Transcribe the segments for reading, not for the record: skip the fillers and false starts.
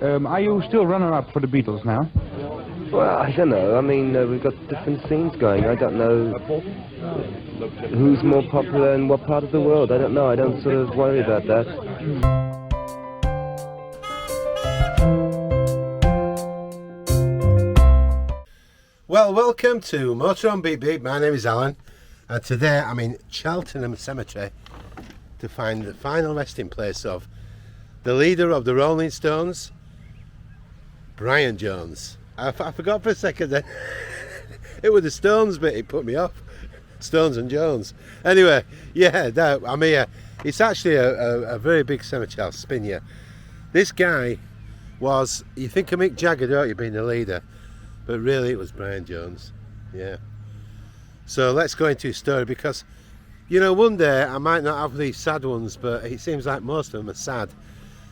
Are you still runner-up for the Beatles now? Well, I don't know. I mean, we've got different scenes going. I don't know who's more popular in what part of the world. I don't know. I don't sort of worry about that. Well, welcome to Motor on Beat Beat. My name is Alan, and today I'm in Cheltenham Cemetery to find the final resting place of the leader of the Rolling Stones, Brian Jones. I forgot for a second then. It was the Stones bit, it put me off. Stones and Jones. Anyway, yeah, I'm here. It's actually a very big cemetery, I'll spin you. This guy was, you think of Mick Jagger, don't you, being the leader? But really it was Brian Jones, yeah. So let's go into his story, because, you know, one day I might not have these sad ones, but it seems like most of them are sad.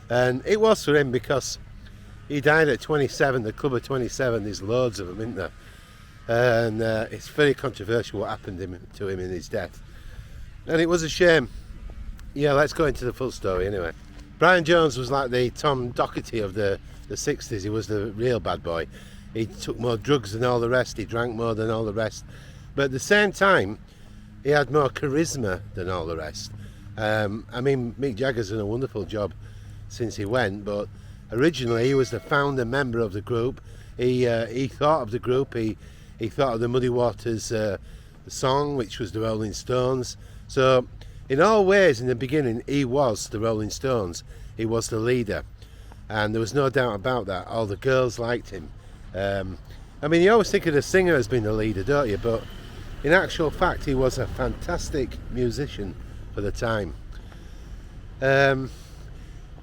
And it was for him, because he died at 27, the club of 27, there's loads of them, isn't there? And it's very controversial what happened to him in his death. And it was a shame. Yeah, let's go into the full story anyway. Brian Jones was like the Tom Doherty of the 60s, he was the real bad boy. He took more drugs than all the rest, he drank more than all the rest. But at the same time, he had more charisma than all the rest. I mean, Mick Jagger's done a wonderful job since he went, but originally he was the founder member of the group. He thought of the group, he thought of the Muddy Waters the song, which was the Rolling Stones. So in all ways, in the beginning, he was the Rolling Stones. He was the leader, and there was no doubt about that. All the girls liked him. I mean, you always think of the singer as being the leader, don't you? But in actual fact, he was a fantastic musician for the time.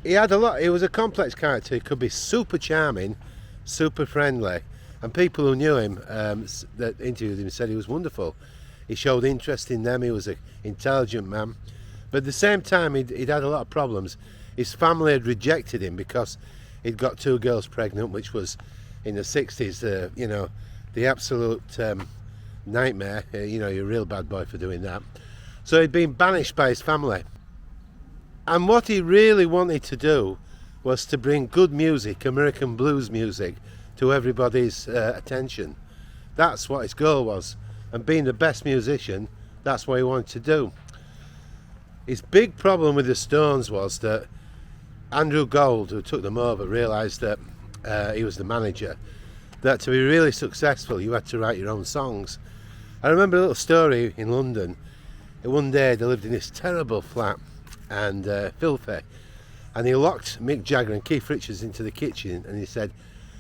He had a lot. He was a complex character. He could be super charming, super friendly, and people who knew him that interviewed him said he was wonderful. He showed interest in them. He was an intelligent man, but at the same time, he'd had a lot of problems. His family had rejected him because he'd got 2 girls pregnant, which was in the 60s, you know, the absolute nightmare. You know, you're a real bad boy for doing that. So he'd been banished by his family. And what he really wanted to do was to bring good music, American blues music, to everybody's attention. That's what his goal was. And being the best musician, that's what he wanted to do. His big problem with the Stones was that Andrew Gold, who took them over, realised that he was the manager, that to be really successful you had to write your own songs. I remember a little story in London. One day they lived in this terrible flat and filthy, and he locked Mick Jagger and Keith Richards into the kitchen, and he said,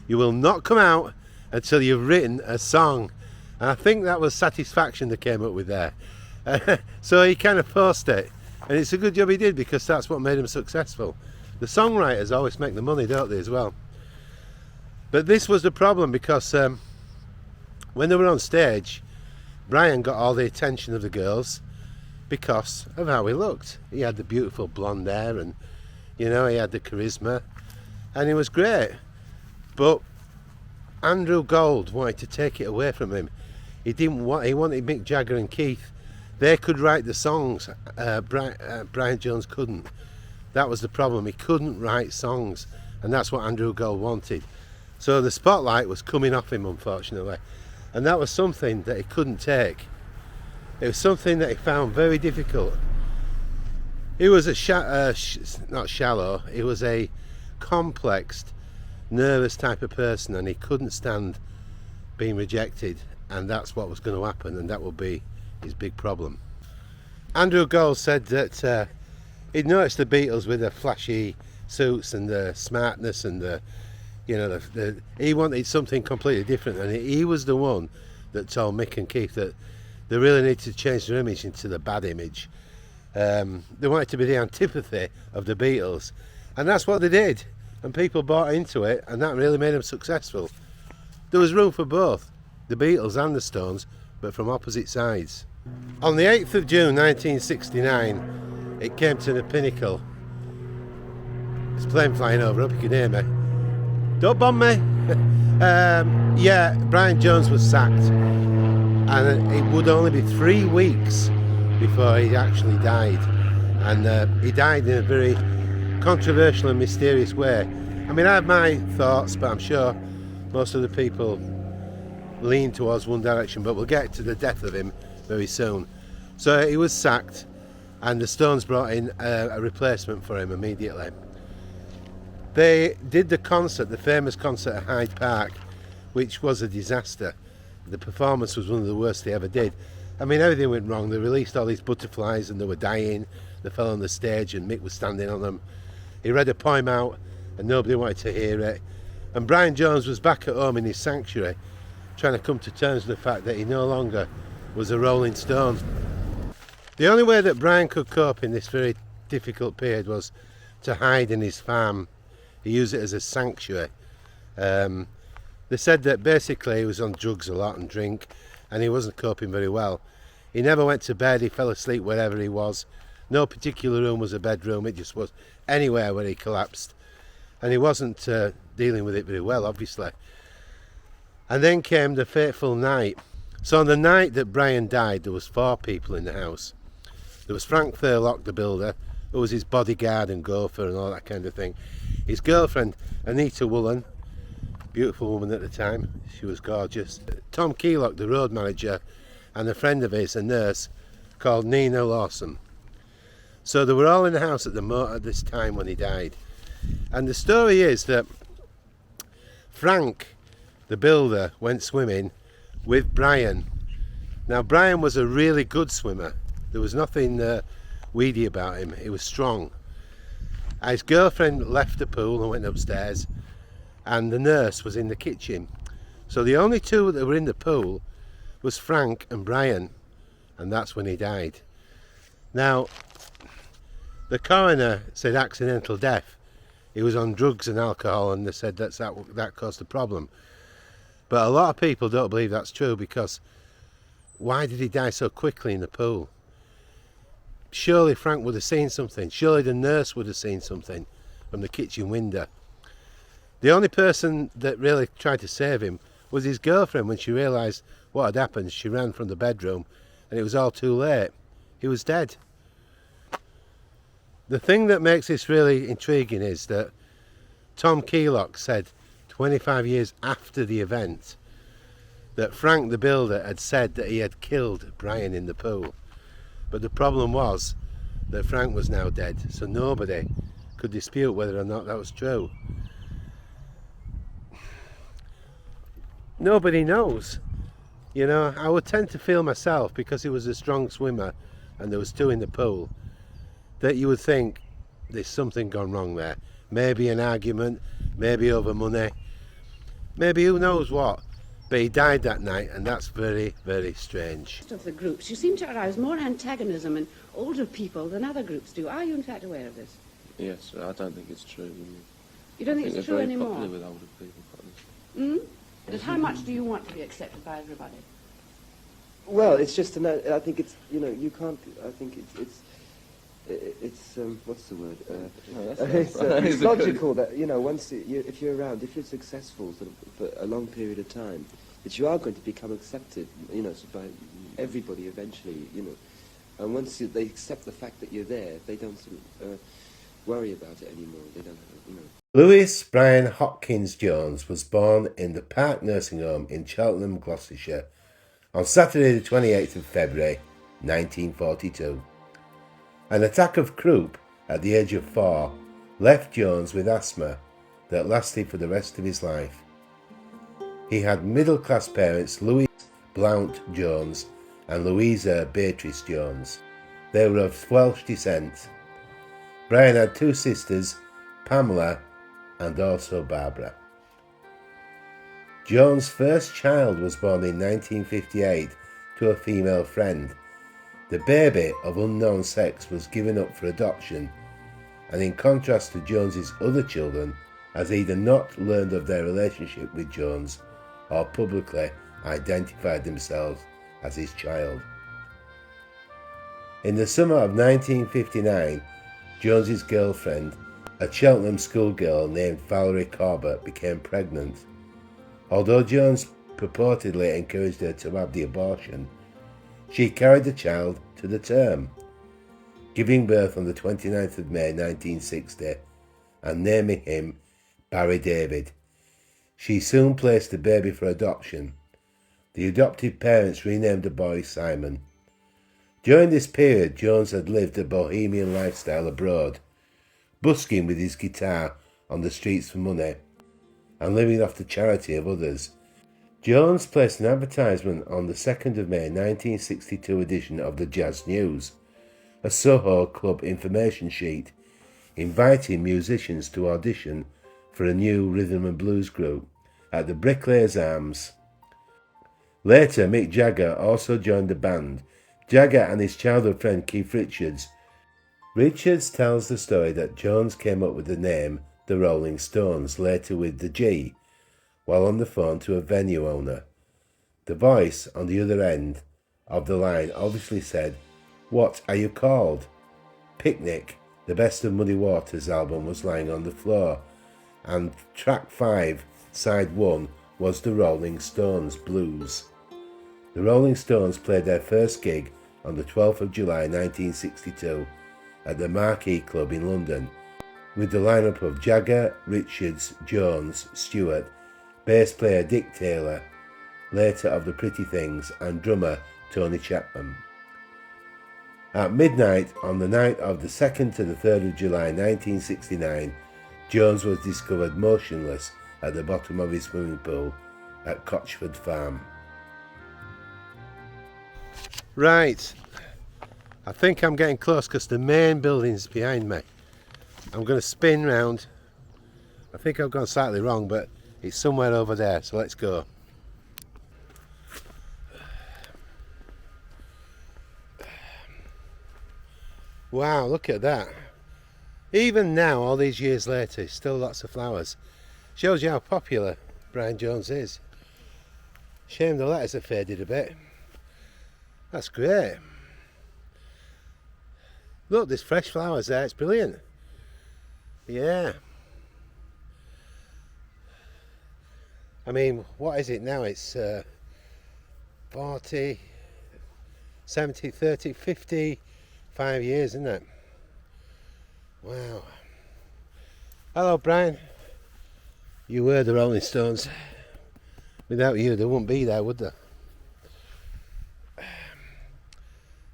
"You will not come out until you've written a song." And I think that was Satisfaction they came up with there. So he kind of forced it, and it's a good job he did, because that's what made him successful. The songwriters always make the money, don't they, as well? But this was the problem, because when they were on stage, Brian got all the attention of the girls because of how he looked. He had the beautiful blonde hair, and you know, he had the charisma, and he was great. But Andrew Gold wanted to take it away from him. He wanted Mick Jagger and Keith. They could write the songs. Brian Jones couldn't. That was the problem. He couldn't write songs, and that's what Andrew Gold wanted. So the spotlight was coming off him, unfortunately, and that was something that he couldn't take. It was something that he found very difficult. He was not shallow, he was a complex, nervous type of person, and he couldn't stand being rejected, and that's what was going to happen, and that would be his big problem. Andrew Gold said that he'd noticed the Beatles with the flashy suits and the smartness and the, you know, he wanted something completely different, and he was the one that told Mick and Keith that they really needed to change their image into the bad image. They wanted to be the antipathy of the Beatles, and that's what they did, and people bought into it, and that really made them successful. There was room for both, the Beatles and the Stones, but from opposite sides. On the 8th of June 1969, it came to the pinnacle. There's a plane flying over, hope you can hear me. Don't bomb me. Yeah, Brian Jones was sacked, and it would only be 3 weeks before he actually died, and he died in a very controversial and mysterious way. I mean, I have my thoughts, but I'm sure most of the people lean towards one direction, but we'll get to the death of him very soon. So he was sacked, and the Stones brought in a replacement for him immediately. They did the concert, the famous concert at Hyde Park, which was a disaster. The performance was one of the worst they ever did. I mean, everything went wrong. They released all these butterflies and they were dying. They fell on the stage and Mick was standing on them. He read a poem out and nobody wanted to hear it. And Brian Jones was back at home in his sanctuary, trying to come to terms with the fact that he no longer was a Rolling Stone. The only way that Brian could cope in this very difficult period was to hide in his farm. He used it as a sanctuary. They said that basically he was on drugs a lot and drink, and he wasn't coping very well. He never went to bed, he fell asleep wherever he was. No particular room was a bedroom, it just was anywhere where he collapsed. And he wasn't dealing with it very well, obviously. And then came the fateful night. So on the night that Brian died, there was 4 people in the house. There was Frank Thurlock, the builder, who was his bodyguard and gopher and all that kind of thing. His girlfriend, Anita Woolen, beautiful woman at the time, she was gorgeous. Tom Keylock, the road manager, and a friend of his, a nurse, called Nina Lawson. So they were all in the house at this time when he died. And the story is that Frank, the builder, went swimming with Brian. Now Brian was a really good swimmer. There was nothing weedy about him. He was strong. His girlfriend left the pool and went upstairs, and the nurse was in the kitchen. So the only 2 that were in the pool was Frank and Brian, and that's when he died. Now, the coroner said accidental death. He was on drugs and alcohol, and they said that caused the problem. But a lot of people don't believe that's true, because why did he die so quickly in the pool? Surely Frank would have seen something. Surely the nurse would have seen something from the kitchen window. The only person that really tried to save him was his girlfriend. When she realised what had happened, she ran from the bedroom, and it was all too late. He was dead. The thing that makes this really intriguing is that Tom Keylock said 25 years after the event that Frank the builder had said that he had killed Brian in the pool. But the problem was that Frank was now dead, so nobody could dispute whether or not that was true. Nobody knows. You know, I would tend to feel myself, because he was a strong swimmer and there was 2 in the pool, that you would think there's something gone wrong there. Maybe an argument, maybe over money, maybe who knows what. But he died that night, and that's very, very strange. Of the groups, you seem to arouse more antagonism in older people than other groups do. Are you in fact aware of this? Yes, I don't think it's true. You don't think it's true anymore? I think they're very popular with older people. Mm? But how much do you want to be accepted by everybody? Well, it's just I think it's, you know, you can't. I think it's what's the word? It's logical that, you know, once if you're around, if you're successful sort of for a long period of time, that you are going to become accepted, you know, by everybody eventually, you know. And once they accept the fact that you're there, they don't sort of worry about it anymore. They don't, you know. Lewis Brian Hopkins Jones was born in the Park Nursing Home in Cheltenham, Gloucestershire, on Saturday the 28th of February 1942. An attack of croup at the age of 4 left Jones with asthma that lasted for the rest of his life. He had middle-class parents, Louis Blount Jones and Louisa Beatrice Jones. They were of Welsh descent. Brian had 2 sisters, Pamela and also Barbara. Jones' first child was born in 1958 to a female friend. The baby, of unknown sex, was given up for adoption, and in contrast to Jones's other children, has either not learned of their relationship with Jones or publicly identified themselves as his child. In the summer of 1959, Jones's girlfriend, a Cheltenham schoolgirl named Valerie Corbett, became pregnant. Although Jones purportedly encouraged her to have the abortion, she carried the child to the term, giving birth on the 29th of May 1960 and naming him Barry David. She soon placed the baby for adoption. The adoptive parents renamed the boy Simon. During this period, Jones had lived a bohemian lifestyle abroad, busking with his guitar on the streets for money and living off the charity of others. Jones placed an advertisement on the 2nd of May 1962 edition of the Jazz News, a Soho Club information sheet, inviting musicians to audition for a new rhythm and blues group at the Bricklayers Arms. Later, Mick Jagger also joined the band. Jagger and his childhood friend Keith Richards. Richards tells the story that Jones came up with the name The Rolling Stones, later with the G, while on the phone to a venue owner. The voice on the other end of the line obviously said, "What are you called?" Picnic, the Best of Muddy Waters album, was lying on the floor, and track 5, side 1, was The Rolling Stones Blues. The Rolling Stones played their first gig on the 12th of July 1962 at the Marquee Club in London, with the lineup of Jagger, Richards, Jones, Stewart, bass player Dick Taylor, later of the Pretty Things, and drummer Tony Chapman. At midnight on the night of the 2nd to the 3rd of July 1969, Jones was discovered motionless at the bottom of his swimming pool at Cotchford Farm. Right, I think I'm getting close because the main building's behind me. I'm going to spin round. I think I've gone slightly wrong, but it's somewhere over there, so let's go. Wow, look at that. Even now, all these years later, still lots of flowers. Shows you how popular Brian Jones is. Shame the letters have faded a bit. That's great. Look, there's fresh flowers there, it's brilliant. Yeah. I mean, what is it now? It's 40, 70, 30, 55 years, isn't it? Wow. Hello, Brian. You were the Rolling Stones. Without you, they wouldn't be there, would they?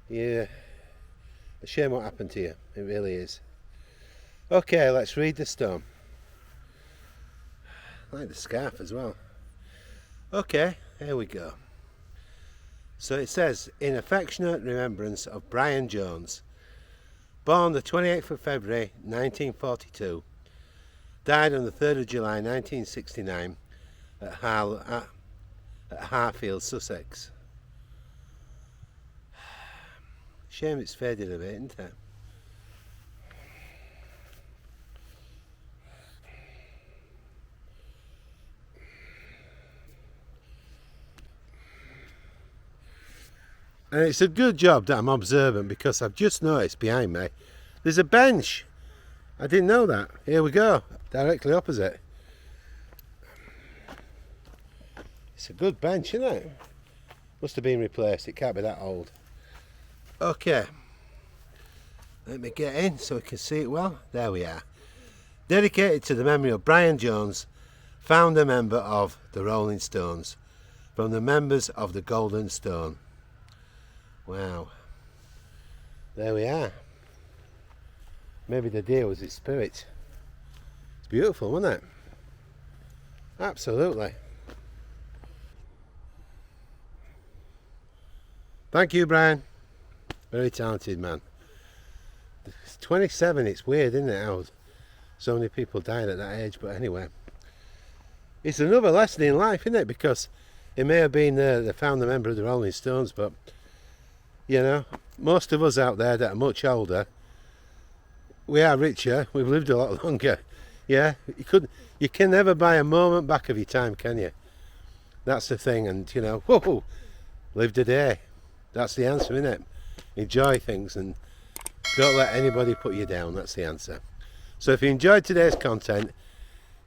Yeah. A shame what happened to you. It really is. Okay, let's read the stone. I like the scarf as well. Okay, here we go. So it says, in affectionate remembrance of Brian Jones, born the 28th of February 1942, died on the 3rd of July 1969 at Harfield, Sussex. Shame it's faded a bit, isn't it? And it's a good job that I'm observant, because I've just noticed behind me there's a bench. I didn't know that. Here we go, directly opposite. It's a good bench, isn't it? Must have been replaced, it can't be that old. Okay, let me get in so we can see it well. There we are. Dedicated to the memory of Brian Jones, founder member of the Rolling Stones, from the members of the Golden Stone. Wow. There we are. Maybe the deer was its spirit. It's beautiful, wasn't it? Absolutely. Thank you, Brian. Very talented man. It's 27, it's weird, isn't it, how so many people died at that age, but anyway. It's another lesson in life, isn't it? Because it may have been the founder member of the Rolling Stones, but you know, most of us out there that are much older, we are richer, we've lived a lot longer. Yeah, you can never buy a moment back of your time, can you? That's the thing, and you know, whoa, live the day. That's the answer, isn't it? Enjoy things and don't let anybody put you down. That's the answer. So if you enjoyed today's content,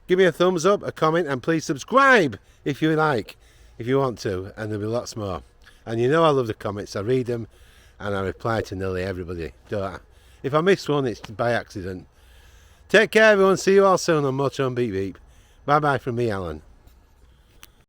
give me a thumbs up, a comment, and please subscribe if you like, if you want to, and there'll be lots more. And you know I love the comments. I read them and I reply to nearly everybody, don't I? If I miss one, it's by accident. Take care, everyone. See you all soon on Motor and Beep Beep. Bye bye from me, Alan.